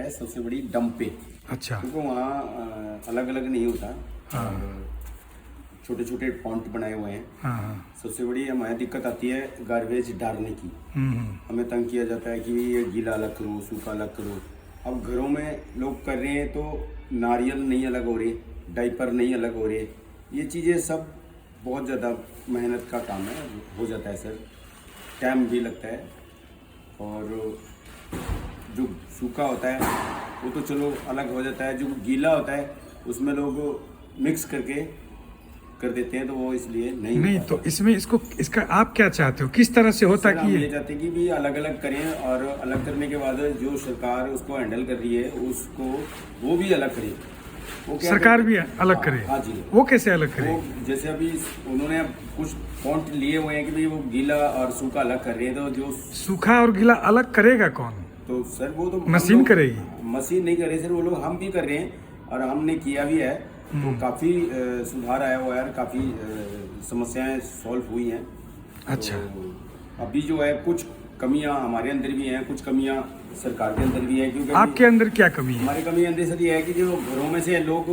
है सबसे बड़ी डंप पे। अच्छा। क्योंकि वहाँ अलग अलग नहीं होता, छोटे छोटे पॉइंट बनाए हुए हैं। हाँ। सबसे बड़ी हमारी दिक्कत आती है गार्बेज डालने की। हमें तंग किया जाता है कि ये गीला अलग करो, सूखा अलग करो। अब घरों में लोग कर रहे हैं तो नारियल नहीं अलग हो रहे, डाइपर नहीं अलग हो रहे, ये चीज़ें सब बहुत ज़्यादा मेहनत का काम है, हो जाता है सर, टाइम भी लगता है। और जो सूखा होता है वो तो चलो अलग हो जाता है, जो गीला होता है उसमें लोग मिक्स करके कर देते हैं, तो वो इसलिए नहीं तो इसमें इसका आप क्या चाहते हो, किस तरह से होता कि ये चाहते हैं कि भी अलग अलग करें, और अलग करने के बाद जो सरकार उसको हैंडल कर रही है उसको वो भी अलग करे। वो सरकार भी अलग करे? हाँ जी। वो कैसे अलग करे? वो जैसे अभी उन्होंने कुछ पॉइंट लिए हुए हैं कि भाई वो गीला और सूखा अलग कर रहे हैं, तो जो सूखा और गीला अलग करेगा कौन? तो सर वो तो मशीन करेगी? मशीन नहीं कर रही सर, वो लोग हम भी कर रहे हैं और हमने किया भी है, तो काफ़ी सुधार आया हुआ है, काफ़ी समस्याएं सॉल्व हुई हैं। अच्छा। तो अभी जो है कुछ कमियां हमारे अंदर भी हैं, कुछ कमियां सरकार के अंदर भी है। क्योंकि आपके अंदर क्या कमी है? हमारी कमी अंदर सर ये है कि जो घरों में से लोग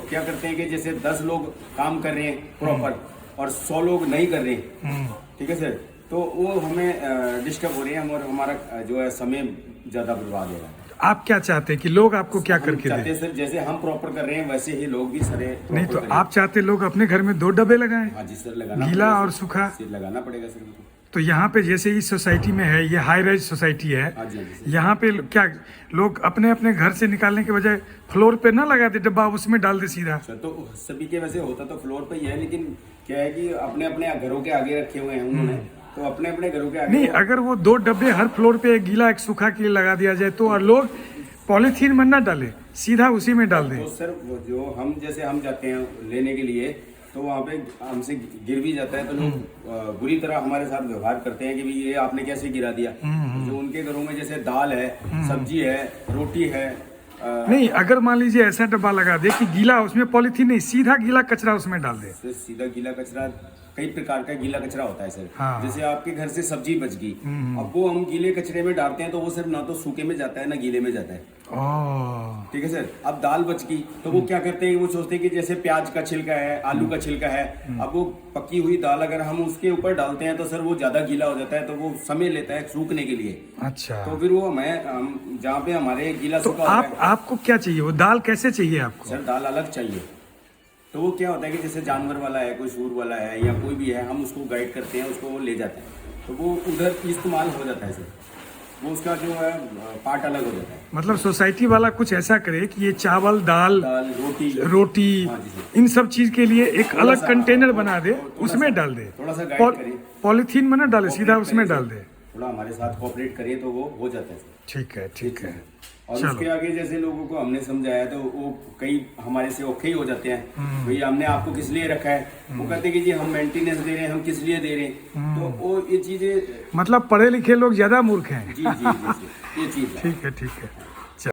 क्या करते हैं कि जैसे 10 लोग काम कर रहे हैं प्रॉपर और 100 लोग नहीं कर रहे हैं, ठीक है सर, तो वो हमें डिस्टर्ब हो रहे हैं और हमारा जो है समय ज़्यादा बर्बाद हो रहा है। आप क्या चाहते हैं कि लोग आपको क्या करके दें? सर जैसे हम प्रॉपर कर रहे हैं वैसे ही लोग भी सारे नहीं, तो आप चाहते लोग अपने घर में 2 डब्बे लगाएं? हाँ जी सर, लगाना गीला और सूखा लगाना पड़ेगा सर। तो यहाँ पे जैसे इस सोसाइटी में है, ये हाई राइज सोसाइटी है, यहाँ पे क्या लोग अपने अपने घर से निकालने के बजाय फ्लोर पे ना लगा दे डब्बा, उसमें डाल दे सीधा? तो सभी के वैसे होता तो फ्लोर पे ही है, लेकिन क्या है कि अपने अपने घरों के आगे रखे हुए हैं उन्होंने, तो अपने अपने घरों के आगे। नहीं, अगर वो 2 डब्बे हर फ्लोर पे एक गीला एक सूखा के लिए लगा दिया जाए तो, और लोग पॉलीथीन में ना डाले, सीधा उसी में डाल दें। तो सर वो जो हम जैसे हम जाते हैं लेने के लिए, तो वहाँ पे हमसे गिर भी जाता है, तो लोग बुरी तरह हमारे साथ व्यवहार करते हैं कि भाई ये आपने कैसे गिरा दिया। जो उनके घरों में जैसे दाल है, सब्जी है, रोटी है। नहीं, अगर मान लीजिए ऐसा डब्बा लगा दे कि गीला, उसमें पॉलीथीन नहीं, सीधा गीला कचरा उसमें डाल दे। सीधा गीला कचरा, कई प्रकार का गीला कचरा होता है सर। हाँ। जैसे आपके घर से सब्जी बच गई, अब वो हम गीले कचरे में डालते हैं तो वो सिर्फ ना तो सूखे में जाता है ना गीले में जाता है। ठीक है सर। अब दाल बच गई तो वो क्या करते हैं, वो सोचते हैं कि जैसे प्याज का छिलका है, आलू का छिलका है, अब वो पकी हुई दाल अगर हम उसके ऊपर डालते हैं तो सर वो ज्यादा गीला हो जाता है, तो वो समय लेता है सूखने के लिए। अच्छा। तो फिर वो हमें जहाँ पे हमारे गीला सूखा होता है। आपको क्या चाहिए, वो दाल कैसे चाहिए आपको? सर दाल अलग चाहिए। तो वो क्या होता है कि जैसे जानवर वाला है, कोई सूर वाला है या कोई भी है, हम उसको गाइड करते हैं, उसको वो ले जाते हैं, तो वो उधर इस्तेमाल हो जाता है सर, वो उसका जो है पार्ट अलग हो जाता है। मतलब सोसाइटी वाला कुछ ऐसा करे कि ये चावल, दाल, रोटी इन सब चीज के लिए एक अलग कंटेनर बना दे, उसमें डाल दे, थोड़ा सा गाइड करे, पॉलीथीन में ना डाले, सीधा उसमें डाल दे, थोड़ा हमारे साथ कोऑपरेट करिए तो वो हो जाता है। ठीक है, ठीक है। और उसके आगे जैसे लोगों को हमने समझाया तो वो कई हमारे से औखे ही हो जाते हैं, भैया हमने आपको किस लिए रखा है, वो कहते हैं कि जी हम मेंटेनेंस दे रहे हैं, हम किस लिए दे रहे हैं, तो वो ये चीजें, मतलब पढ़े लिखे लोग ज्यादा मूर्ख हैं। जी जी जी, ये चीज ठीक है, ठीक है।